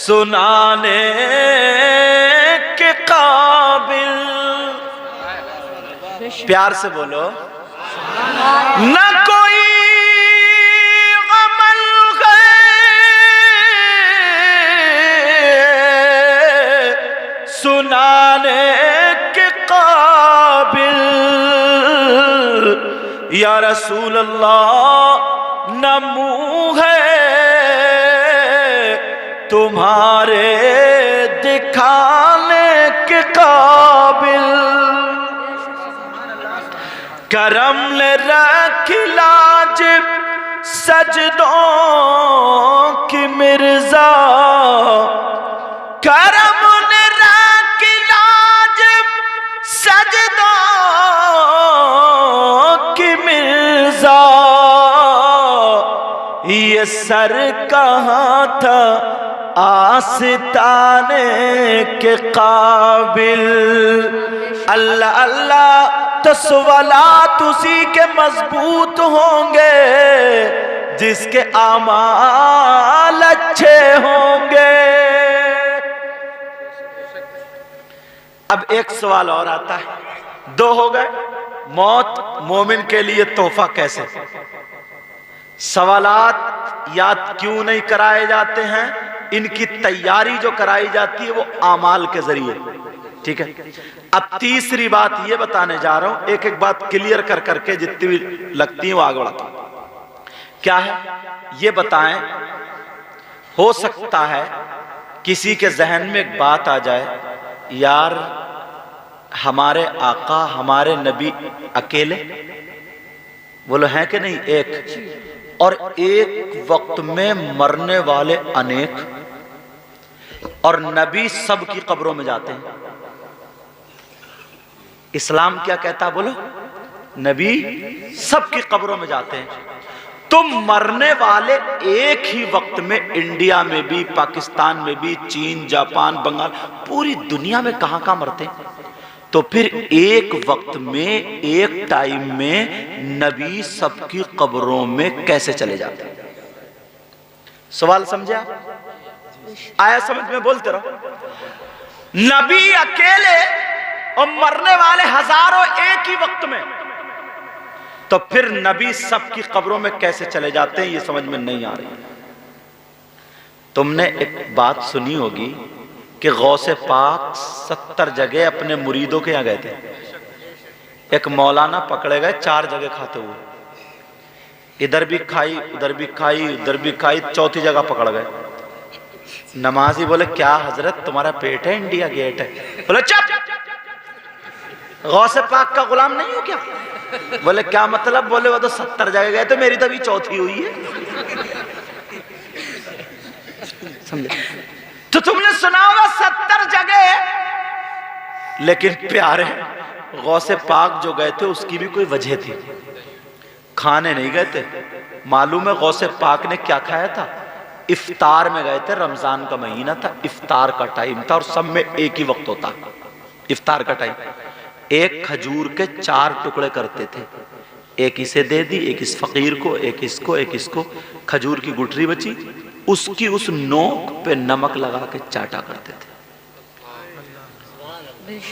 سنانے کے قابل. پیار سے بولو. نہ کوئی عمل ہے سنانے کے قابل یا رسول اللہ، نہ منہ ہے تمہارے دکھانے کے قابل. کرم نے رکھ لاج سجدوں کی مرزا، کرم نے رکھ لاج سجدوں کی مرزا. یہ سر کہاں تھا آستانے کے قابل. اللہ اللہ تو صلوات اسی کے مضبوط ہوں گے جس کے اعمال اچھے ہوں گے. اب ایک سوال اور آتا ہے. دو ہو گئے. موت مومن کے لیے تحفہ کیسے؟ سوالات یاد کیوں نہیں کرائے جاتے ہیں؟ ان کی تیاری جو کرائی جاتی ہے وہ اعمال کے ذریعے. ٹھیک ہے. اب تیسری بات یہ بتانے جا رہا ہوں، ایک ایک بات کلیئر کر کے جتنی بھی لگتی ہیں وہ آگے بڑھتا ہوں. کیا ہے یہ بتائیں. ہو سکتا ہے کسی کے ذہن میں ایک بات آ جائے، یار ہمارے آقا ہمارے نبی اکیلے، بولو ہیں کہ نہیں؟ ایک. اور ایک وقت میں مرنے والے انیک، اور نبی سب کی قبروں میں جاتے ہیں. اسلام کیا کہتا بولو؟ نبی سب کی قبروں میں جاتے ہیں. تم مرنے والے ایک ہی وقت میں انڈیا میں بھی، پاکستان میں بھی، چین، جاپان، بنگال، پوری دنیا میں کہاں کہاں مرتے ہیں. تو پھر ایک وقت میں ایک ٹائم میں نبی سب کی قبروں میں کیسے چلے جاتے ہیں؟ سوال سمجھا؟ آیا سمجھ میں؟ بولتے رہو. نبی اکیلے اور مرنے والے ہزاروں ایک ہی وقت میں، تو پھر نبی سب کی قبروں میں کیسے چلے جاتے ہیں؟ یہ سمجھ میں نہیں آ رہی. تم نے ایک بات سنی ہوگی کہ غوث پاک 70 جگہ اپنے مریدوں کے یہاں گئے تھے. ایک مولانا پکڑے گئے 4 جگہ کھاتے ہوئے، ادھر بھی کھائی ادھر بھی کھائی ادھر بھی کھائی، چوتھی جگہ پکڑ گئے. نمازی بولے کیا حضرت تمہارا پیٹ ہے انڈیا گیٹ ہے؟ بولے چپ، غوث پاک کا غلام نہیں ہو کیا؟ بولے کیا مطلب؟ بولے وہ تو 70 جگہ گئے تو میری تو ابھی چوتھی ہوئی ہے. سمجھے؟ تو تم نے سنا ہوگا 70 جگہ، لیکن پیارے غوث پاک جو گئے تھے اس کی بھی کوئی وجہ تھی. کھانے نہیں گئے تھے. معلوم ہے غوث پاک نے کیا کھایا تھا؟ افطار میں گئے تھے. رمضان کا مہینہ تھا، افطار کا ٹائم تھا، اور سب میں ایک ہی وقت ہوتا افطار کا ٹائم. ایک کھجور کے 4 ٹکڑے کرتے تھے، ایک اسے دے دی، ایک اس فقیر کو، ایک اس کو، ایک اس کو. کھجور کی گٹری بچی، اس کی اس نوک پہ نمک لگا کے چاٹا کرتے تھے.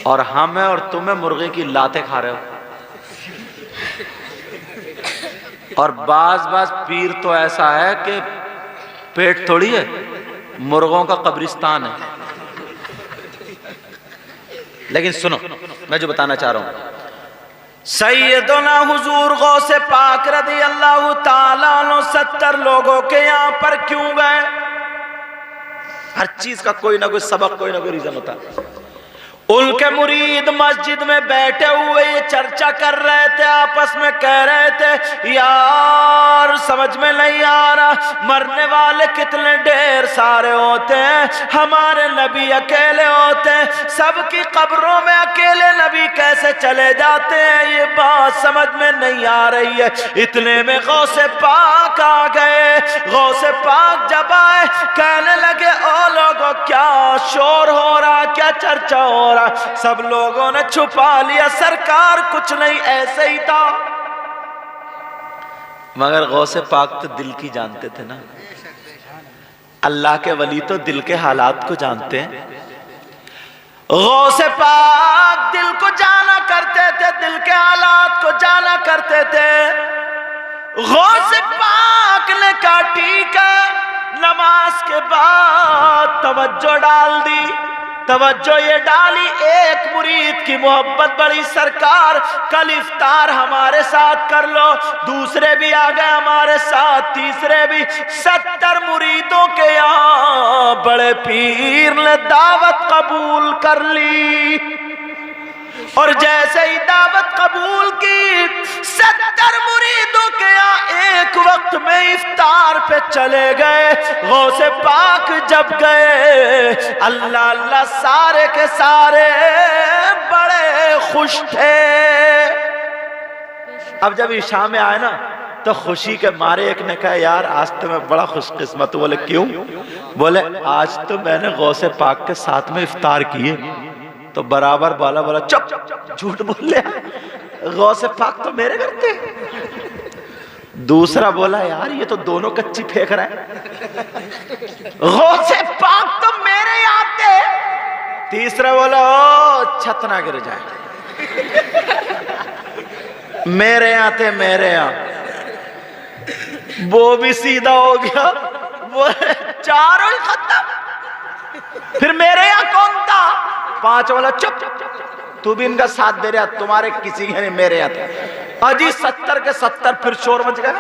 اور ہمیں اور تمہیں مرغے کی لاتیں کھا رہے ہو. اور بعض پیر تو ایسا ہے کہ پیٹ تھوڑی ہے، مرغوں کا قبرستان ہے. لیکن سنو میں جو بتانا چاہ رہا ہوں، سیدنا حضور غوث پاک رضی اللہ تعالیٰ عنہ 70 لوگوں کے یہاں پر کیوں گئے؟ ہر چیز کا کوئی نہ کوئی سبق، کوئی نہ کوئی ریزن ہوتا ہے. ان کے مرید مسجد میں بیٹھے ہوئے یہ چرچا کر رہے تھے، آپس میں کہہ رہے تھے یار سمجھ میں نہیں آ رہا، مرنے والے کتنے ڈھیر سارے ہوتے ہیں، ہمارے نبی اکیلے ہوتے ہیں، سب کی قبروں میں اکیلے نبی کیسے چلے جاتے ہیں؟ یہ بات سمجھ میں نہیں آ رہی ہے. اتنے میں غوث پاک آ گئے. غوث پاک جب آئے کہنے لگے او لوگوں کیا شور ہو رہا، کیا چرچا ہو رہا؟ سب لوگوں نے چھپا لیا، سرکار کچھ نہیں ایسے ہی تھا. مگر غوث پاک تو دل کی جانتے تھے نا. اللہ کے ولی تو دل کے حالات کو جانتے ہیں. غوث پاک دل کو جانا کرتے تھے, دل کے حالات کو جانا کرتے تھے. غوث پاک نے کہا ٹھیک ہے, نماز کے بعد توجہ ڈال دی. توجہ یہ ڈالی, ایک مرید کی محبت بڑی, سرکار کل افطار ہمارے ساتھ کر لو. دوسرے بھی آ گئے ہمارے ساتھ, تیسرے بھی. 70 مریدوں کے یہاں بڑے پیر نے دعوت قبول کر لی. اور جیسے ہی دعوت قبول کی, 70 مریدوں کے یہاں ایک وقت میں افطار پہ چلے گئے. غوث پاک جب گئے, اللہ اللہ سارے کے سارے بڑے خوش تھے. اب جب عشاء میں آئے نا تو خوشی کے مارے ایک نے کہا یار آج تو میں بڑا خوش قسمت ہوں. بولے کیوں؟ بولے آج تو میں نے غوث پاک کے ساتھ میں افطار کیے. تو برابر بولا چپ, جھوٹ بول لیا, غوث پاک تو میرے گھر تھے. دوسرا بولا یار یہ تو دونوں کچی پھینک رہا ہے, غوث پاک تو میرے یہاں تھے. تیسرا بولا او چھت نہ گر جائے, میرے یہاں تھے, میرے یہاں. وہ بھی سیدھا ہو گیا, وہ چاروں ختم. پھر میرے یہاں کون تھا؟ 5 والا چپ, تو بھی ان کا ساتھ دے رہا, تمہارے کسی کے نہیں, میرے یہاں تھا. اجی 70 کے 70 پھر شور مچ گیا.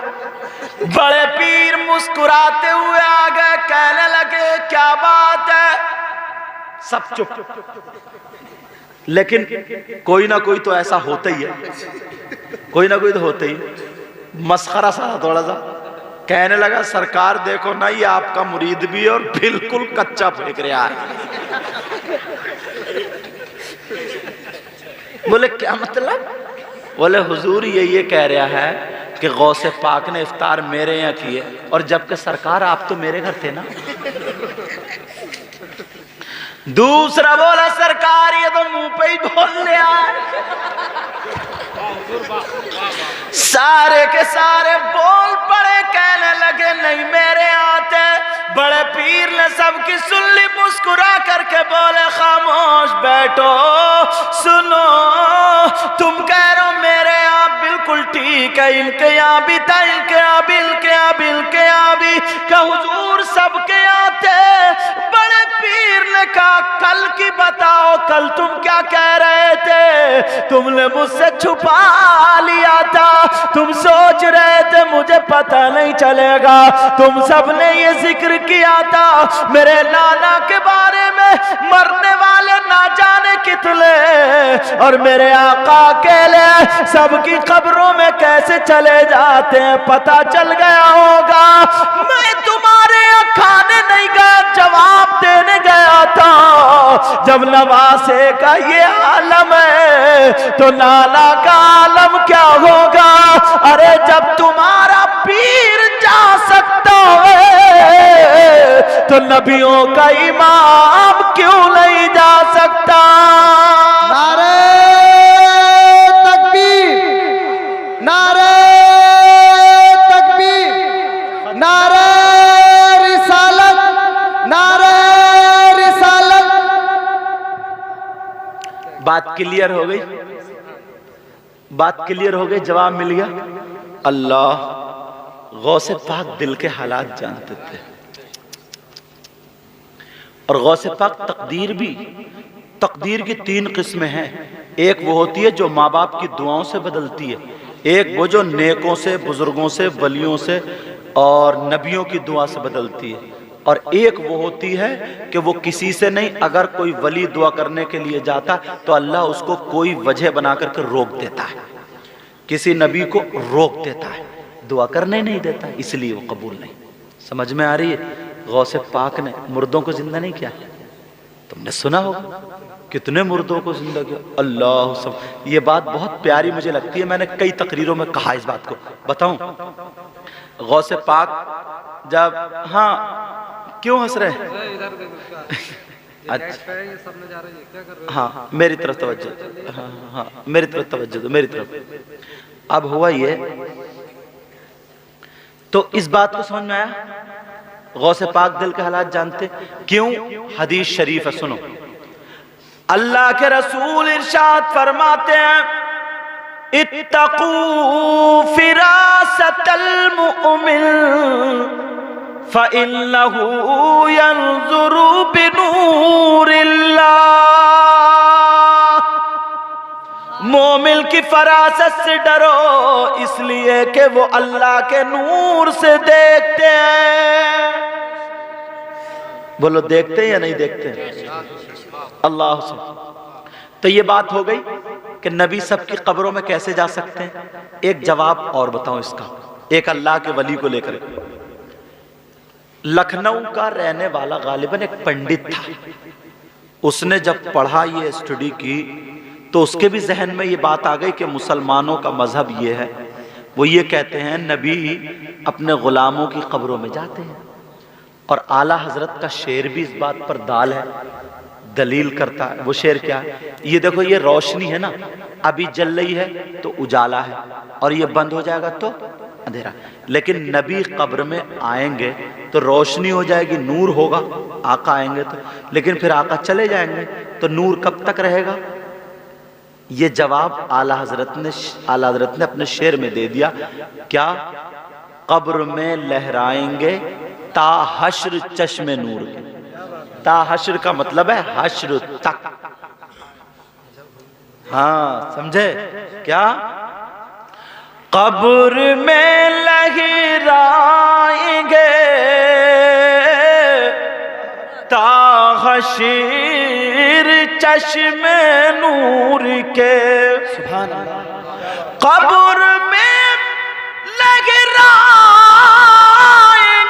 بڑے پیر مسکراتے ہوئے آ گئے, کہنے لگے کیا بات ہے. سب چپ, لیکن کوئی نہ کوئی تو ایسا ہوتا ہی ہے, کوئی نہ کوئی تو ہوتا ہی. مسخرہ سا تھوڑا سا. کہنے لگا سرکار دیکھو نا یہ آپ کا مرید بھی ہے اور بالکل کچا پھینک رہا ہے. بولے کیا مطلب؟ بولے حضور یہ کہہ رہا ہے کہ غوث پاک نے افطار میرے یہاں کیے, اور جبکہ سرکار آپ تو میرے گھر تھے نا. دوسرا بولا سرکار یہ تو منہ پہ ہی بول لیا ہے. سارے کے سارے بول پڑے, کہنے لگے نہیں میرے آتے. بڑے پیر نے سب کی سن لی, مسکرا کر کے بولے خاموش بیٹھو, سنو تم کہہ رہو میرے یہاں بالکل ٹھیک ہے, ان کے یہاں بھی تھا, ان کے یہاں بھی, ان کے یہاں بھی, ان کے یہاں بھی, کہ حضور سب کے یہاں تھے. بڑے پیر نے کہا کل کی بتاؤ, کل تم کیا کہہ رہے تھے؟ تم نے مجھ سے چھپا لیا تھا, تم سوچ رہے تھے مجھے پتہ نہیں چلے گا. تم سب نے یہ ذکر کیا تھا میرے لالا کے بارے میں, مرنے والے نہ جانے کتنے, اور میرے آقا اکیلے سب کی قبروں میں کیسے چلے جاتے ہیں پتہ چل گیا ہوگا. میں تمہارے یہاں کھانے نہیں گیا, جواب دینے گیا تھا. جب نواسے کا یہ عالم ہے تو لالا کا عالم کیا ہوگا. ارے جب تمہارا پیر جا سکتا ہے تو نبیوں کا امام کیوں نہیں جا سکتا. نعرہ تکبیر, نعرہ تکبیر, نعرہ رسالت, نعرہ رسالت. بات کلیئر ہو گئی, بات کلیئر ہو گئی, جواب مل گیا. اللہ غوث پاک دل کے حالات جانتے تھے. اور غوث پاک تقدیر بھی, تقدیر کی 3 قسمیں ہیں. ایک وہ ہوتی ہے جو ماں باپ کی دعاؤں سے بدلتی ہے, ایک وہ جو نیکوں سے, بزرگوں سے, ولیوں سے اور نبیوں کی دعا سے بدلتی ہے, اور ایک وہ ہوتی ہے کہ وہ کسی سے نہیں, اگر کوئی ولی دعا کرنے کے لیے جاتا تو اللہ اس کو کوئی وجہ بنا کر کے روک دیتا ہے, کسی نبی کو روک دیتا ہے, دعا کرنے نہیں دیتا, اس لیے وہ قبول نہیں. سمجھ میں آ رہی ہے؟ غوث پاک نے مردوں کو زندہ نہیں کیا, تم نے سنا ہوگا کتنے مردوں کو زندہ کیا. اللہ سب, یہ بات بہت پیاری مجھے لگتی ہے, میں نے کئی تقریروں میں کہا اس بات کو. بتاؤں غوث پاک جب, ہاں کیوں ہنس رہے ہیں؟ ہاں میری طرف توجہ, ہاں میری طرف توجہ دو, میری طرف. اب ہوا یہ تو اس بات کو سمجھ میں آیا غوث پاک دل کے حالات جانتے کیوں؟ حدیث شریف ہے، سنو۔ اللہ کے رسول ارشاد فرماتے ہیں اتقوا فراست المؤمن فإنه ينظر بنور اللہ، مومن کی فراست سے ڈرو اس لیے کہ وہ اللہ کے نور سے دیکھتے ہیں۔ بولو دیکھتے ہیں یا نہیں دیکھتے ہیں؟ اللہ سے۔ تو یہ بات ہو گئی کہ نبی سب کی قبروں میں کیسے جا سکتے ہیں۔ ایک جواب اور بتاؤں اس کا، ایک اللہ کے ولی کو لے کر۔ لکھنؤ کا رہنے والا غالباً ایک پنڈت تھا، اس نے جب پڑھا یہ اسٹڈی کی تو اس کے بھی ذہن میں یہ بات آ گئی کہ مسلمانوں کا مذہب یہ ہے، وہ یہ کہتے ہیں نبی اپنے غلاموں کی قبروں میں جاتے ہیں، اور اعلیٰ حضرت کا شعر بھی اس بات پر دال ہے، دلیل کرتا ہے۔ وہ شعر کیا ہے؟ یہ دیکھو، یہ روشنی ہے نا، ابھی جل رہی ہے تو اجالا ہے، اور یہ بند ہو جائے گا تو اندھیرا، لیکن نبی قبر میں آئیں گے تو روشنی ہو جائے گی، نور ہوگا، آقا آئیں گے تو، لیکن پھر آقا چلے جائیں گے تو نور کب تک رہے گا؟ یہ جواب اعلیٰ حضرت نے اپنے شعر میں دے دیا۔ کیا؟ قبر میں لہرائیں گے تا حشر چشم نور کے۔ تا حشر کا مطلب ہے حشر تک۔ ہاں سمجھے کیا؟ قبر میں لہرائیں گے تا حشر چشم نور کے، سبحان اللہ۔ قبر میں لہرائیں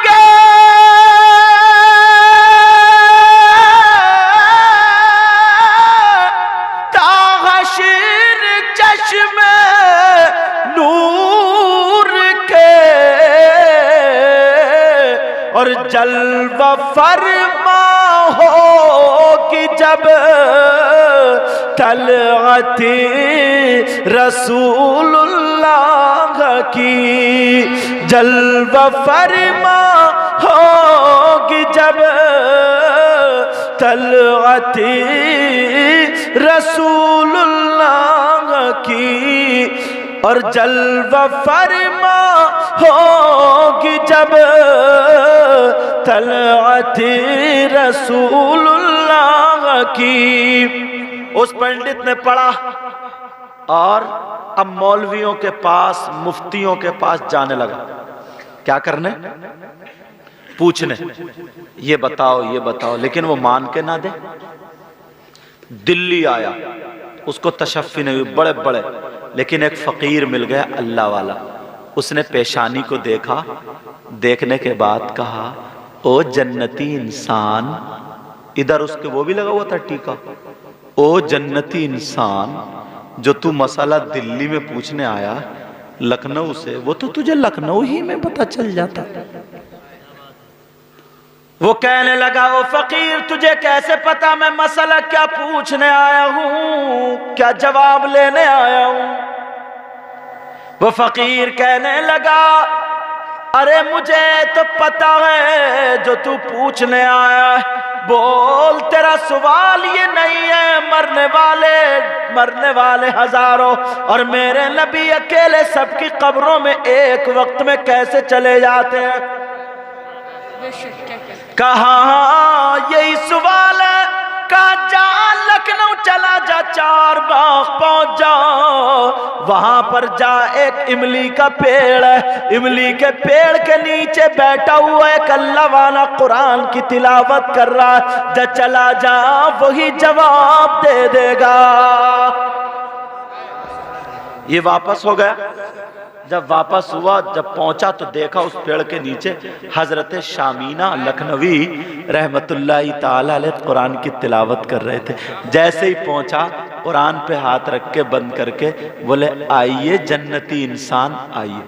گے تا حشر چشم نور کے، اور جلوہ فرما ہوگی جب طلعت رسول اللہ کی، جلوہ فرما ہوگی جب طلعت رسول اللہ کی، اور جلوہ فرما ہوگی جب طلعت رسول اللہ کی۔ اس پنڈت نے پڑھا اور اب مولویوں کے پاس، مفتیوں کے پاس جانے لگا۔ کیا کرنے؟ پوچھنے، یہ بتاؤ یہ بتاؤ، لیکن وہ مان کے نہ دے۔ دلی آیا، اس کو تشفی نہیں ہوئی، بڑے بڑے، لیکن ایک فقیر مل گیا اللہ والا، اس نے پیشانی کو دیکھا، دیکھنے کے بعد کہا او جنتی انسان، ادھر اس کے وہ بھی لگا ہوا تھا ٹیکا، او جنتی انسان جو تو مسئلہ دلی میں پوچھنے آیا لکھنؤ سے، وہ تو تجھے لکھنؤ ہی میں پتہ چل جاتا۔ وہ کہنے لگا او فقیر تجھے کیسے پتا میں مسئلہ کیا پوچھنے آیا ہوں، کیا جواب لینے آیا ہوں؟ وہ فقیر کہنے لگا ارے مجھے تو پتا ہے جو تو پوچھنے آیا ہے، بول تیرا سوال یہ نہیں ہے مرنے والے ہزاروں اور میرے نبی اکیلے سب کی قبروں میں ایک وقت میں کیسے چلے جاتے ہیں؟ کہاں یہی سوال ہے، کہاں جا لکھنؤ چلا جا، چار باغ پہنچ جا، وہاں پر جا ایک املی کا پیڑ ہے، املی کے پیڑ کے نیچے بیٹھا ہوا ایک اللہ والا قرآن کی تلاوت کر رہا ہے، جا چلا جا وہی جواب دے دے گا۔ یہ واپس ہو گیا، جب واپس ہوا جب پہنچا تو دیکھا اس پیڑ کے نیچے حضرت شامینہ لکھنوی رحمت اللہ تعالی علیہ قرآن کی تلاوت کر رہے تھے۔ جیسے ہی پہنچا قرآن پہ ہاتھ رکھ کے بند کر کے بولے آئیے جنتی انسان آئیے۔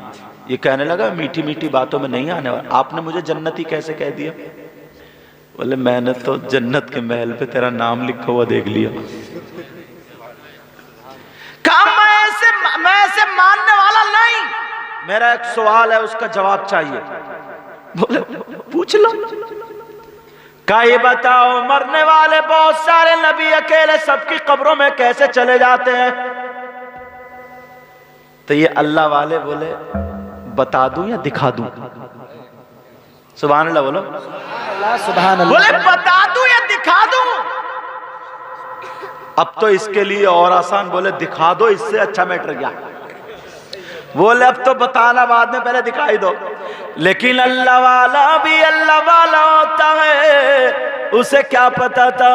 یہ کہنے لگا میٹھی میٹھی باتوں میں نہیں آنے والا، آپ نے مجھے جنتی کیسے کہہ دیا؟ بولے میں نے تو جنت کے محل پہ تیرا نام لکھا ہوا دیکھ لیا۔ میں ایسے ماننے والا نہیں، میرا ایک سوال ہے اس کا جواب چاہیے۔ بولے پوچھ لو. کہ یہ بتاؤ مرنے والے بہت سارے نبی اکیلے سب کی قبروں میں کیسے چلے جاتے ہیں؟ تو یہ اللہ والے بولے بتا دوں یا دکھا دوں؟ سبحان اللہ بولو. سبحان اللہ. بولے بتا دوں یا دکھا دوں؟ اب تو اس کے لیے اور آسان، بولے دکھا دو، اس سے اچھا میٹر کیا؟ بولے اب تو بتانا بعد میں، پہلے دکھائی دو. لیکن اللہ والا بھی اللہ والا ہوتا ہے، اسے کیا پتا تھا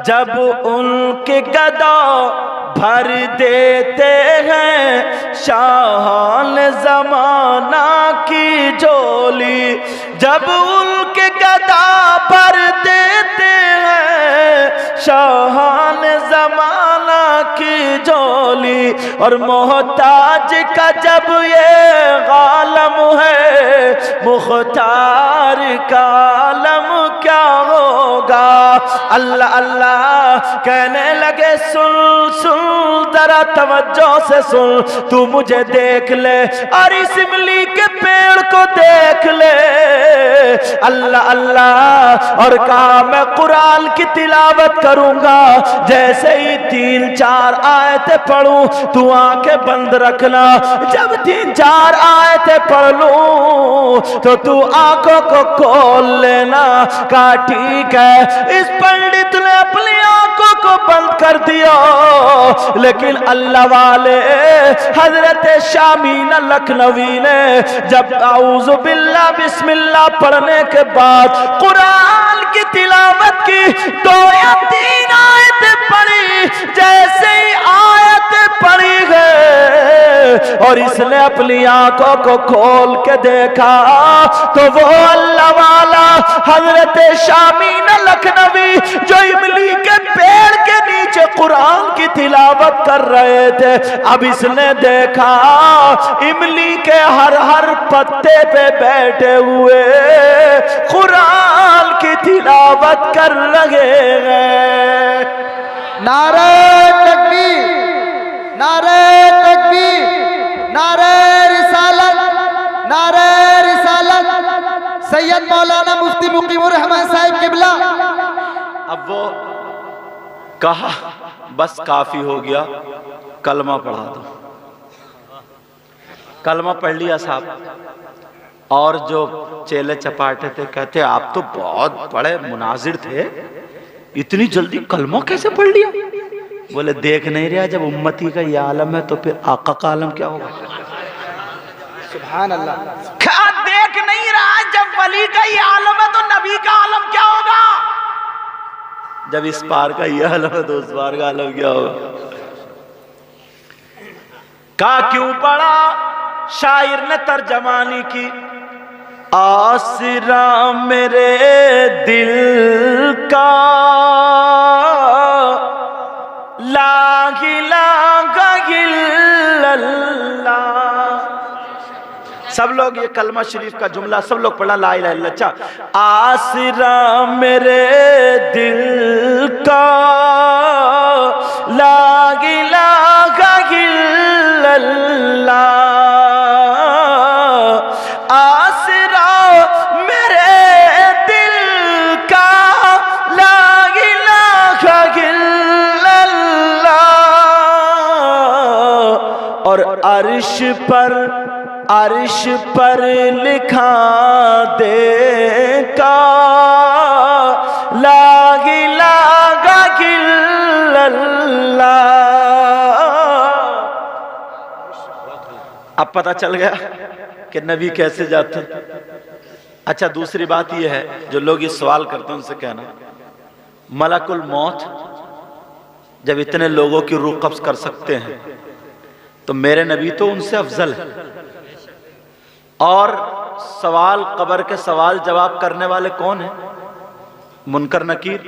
جب ان کے گدا بھر دیتے ہیں شاہان زمانہ کی جھولی، جب ان کے گدا بھر دیتے ہیں شاہان زمانہ کی جھولی، اور محتاج کا جب یہ عالم ہے مختار کا عالم کیا ہوگا؟ اللہ اللہ کہنے لگے سن سن ذرا توجہ سے سن، تو مجھے دیکھ لے اور اس املی کے پیڑ کو دیکھ لے. اللہ اللہ، اور کہا میں قرآن کی تلاوت کروں گا، جیسے ہی 3-4 آیتیں پڑھوں تو آنکھیں بند رکھنا، جب 3-4 آیتیں پڑھ لوں تو آنکھوں کو کھول لینا. کہا ٹھیک ہے. اس پنڈت نے اپنی آنکھوں کو بند کر دیا، لیکن اللہ والے حضرت شامین لکھنوی نے جب اعوذ باللہ بسم اللہ پڑھنے کے بعد قرآن کی تلاوت کی 2 یا 3 آیتیں پڑھی، جیسے ہی آیتیں پڑھی گئے اور اس نے اپنی آنکھوں کو کھول کے دیکھا تو وہ اللہ والا حضرت شامین لکھنوی جو املی کے پیڑ کے نیچے قرآن کی تلاوت کر رہے تھے، اب اس نے دیکھا املی کے ہر پتے پہ بیٹھے ہوئے قرآن کی تلاوت کر رہے ہیں. نعرہ تکبیر، نعرہ تکبیر، نعرہ رسالت، نعرہ رسالت. سید مولانا مفتی مقیم الرحمن صاحب قبلہ. اب وہ کہا بس کافی ہو گیا، کلمہ پڑھا دو. کلمہ پڑھ لیا صاحب. اور جو چیلے چپاٹے تھے کہتے آپ تو بہت بڑے مناظر تھے، اتنی جلدی کلمہ کیسے پڑھ لیا؟ بولے دیکھ نہیں رہا جب امتی کا یہ عالم ہے تو پھر آقا کا عالم کیا ہوگا؟ سبحان اللہ. کیا دیکھ نہیں رہا جب ولی کا یہ عالم ہے تو نبی کا عالم کیا ہوگا؟ جب اس پار کا یہ عالم ہے تو اس پار کا عالم کیا ہوگا؟ کہا کیوں پڑھا؟ شاعر نے ترجمانی کی. آسرا میرے دل کا لا الہ الا اللہ. سب لوگ یہ کلمہ شریف کا جملہ سب لوگ پڑھنا، لا الہ الا اللہ. اچھا، آسرا میرے دل کا لا الہ الا اللہ، آسرا میرے دل کا لا الہ الا اللہ. اور عرش پر لکھا دے کا لا الہ الا اللہ. اب پتہ چل گیا کہ نبی کیسے جاتے. اچھا دوسری بات یہ ہے، جو لوگ یہ سوال کرتے ہیں ان سے کہنا، ملک الموت جب اتنے لوگوں کی روح قبض کر سکتے ہیں تو میرے نبی تو ان سے افضل ہے. اور سوال قبر کے سوال جواب کرنے والے کون ہیں؟ منکر نکیر.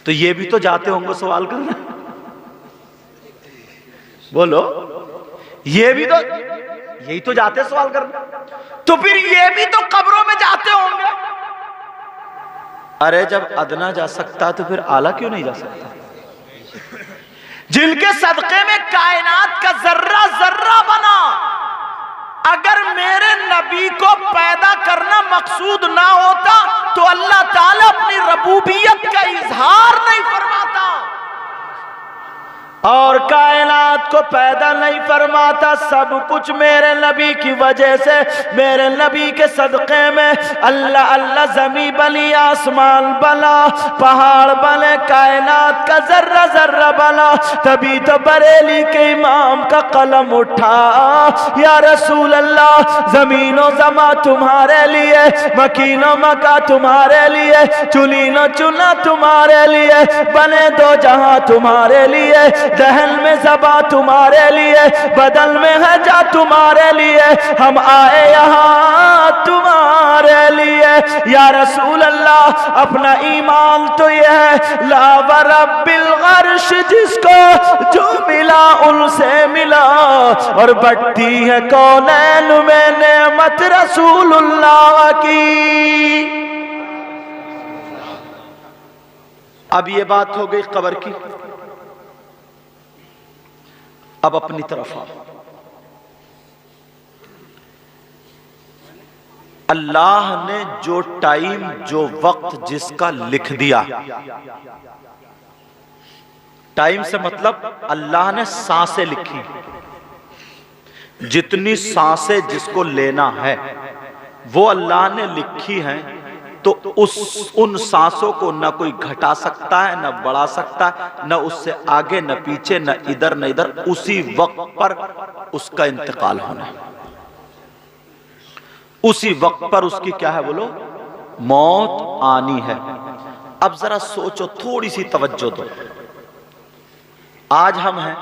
تو یہ بھی تو جاتے ہوں گے سوال کرنے. بولو، یہ بھی تو یہی تو جاتے سوال کرنے، تو پھر یہ بھی تو قبروں میں جاتے ہوں گے. ارے جب ادنا جا سکتا تو پھر اعلیٰ کیوں نہیں جا سکتا؟ جن کے صدقے میں کائنات کا ذرہ ذرہ بنا، اگر میرے نبی کو پیدا کرنا مقصود نہ ہوتا تو اللہ تعالیٰ اپنی ربوبیت کا اظہار نہیں فرماتا اور کائنات کو پیدا نہیں فرماتا. سب کچھ میرے نبی کی وجہ سے، میرے نبی کے صدقے میں اللہ اللہ زمین بنی، آسمان بنا، پہاڑ بنے، کائنات کا ذرہ ذرہ بنا. تبھی تو بریلی کے امام کا قلم اٹھا، یا رسول اللہ زمین و زماں تمہارے لیے، مکین و مکہ تمہارے لیے، چنین و چنا تمہارے لیے، بنے دو جہاں تمہارے لیے، دہن میں زباں تمہارے لیے، بدل میں ہے جا تمہارے لیے، ہم آئے یہاں تمہارے لیے. یا رسول اللہ اپنا ایمان تو یہ ہے، لا ورب العرش جس کو جو ملا ان سے ملا، اور بڑھتی ہے کونین میں نعمت رسول اللہ کی. اب یہ بات ہو گئی قبر کی. اب اپنی طرف آؤ. اللہ نے جو ٹائم جو وقت جس کا لکھ دیا، ٹائم سے مطلب اللہ نے سانسیں لکھی، جتنی سانسیں جس کو لینا ہے وہ اللہ نے لکھی ہیں، تو ان سانسوں کو نہ کوئی گھٹا سکتا ہے نہ بڑھا سکتا ہے، نہ اس سے آگے نہ پیچھے نہ ادھر نہ ادھر. اسی وقت پر اس کا انتقال ہونا ہے، اسی وقت پر اس کی کیا ہے بولو، موت آنی ہے. اب ذرا سوچو، تھوڑی سی توجہ دو. آج ہم ہیں،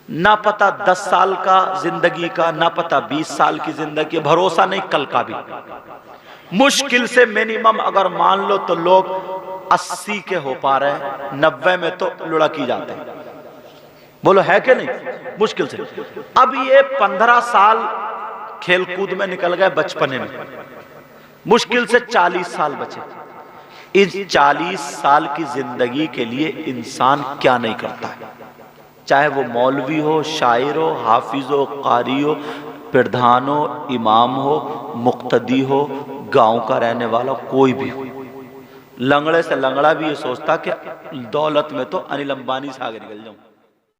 نہ پتہ 10 سال کا زندگی کا، نہ پتہ 20 سال کی زندگی، بھروسہ نہیں کل کا بھی. مشکل سے منیمم اگر مان لو تو لوگ 80 کے ہو پا رہے ہیں، 90 میں تو لڑک ہی جاتے ہیں. بولو ہے کہ نہیں؟ مشکل سے. اب یہ 15 سال کھیل کود میں نکل گئے، بچپنے میں مشکل سے 40 سال بچے. اس 40 سال کی زندگی کے لیے انسان کیا نہیں کرتا ہے، چاہے وہ مولوی ہو، شاعر ہو، حافظ ہو، قاری ہو، پردھان ہو، امام ہو، مقتدی ہو، گاؤں کا رہنے والا، کوئی بھی ہو. لنگڑے سے لنگڑا بھی یہ سوچتا کہ دولت میں تو انل امبانی سے آگے نکل جاؤں.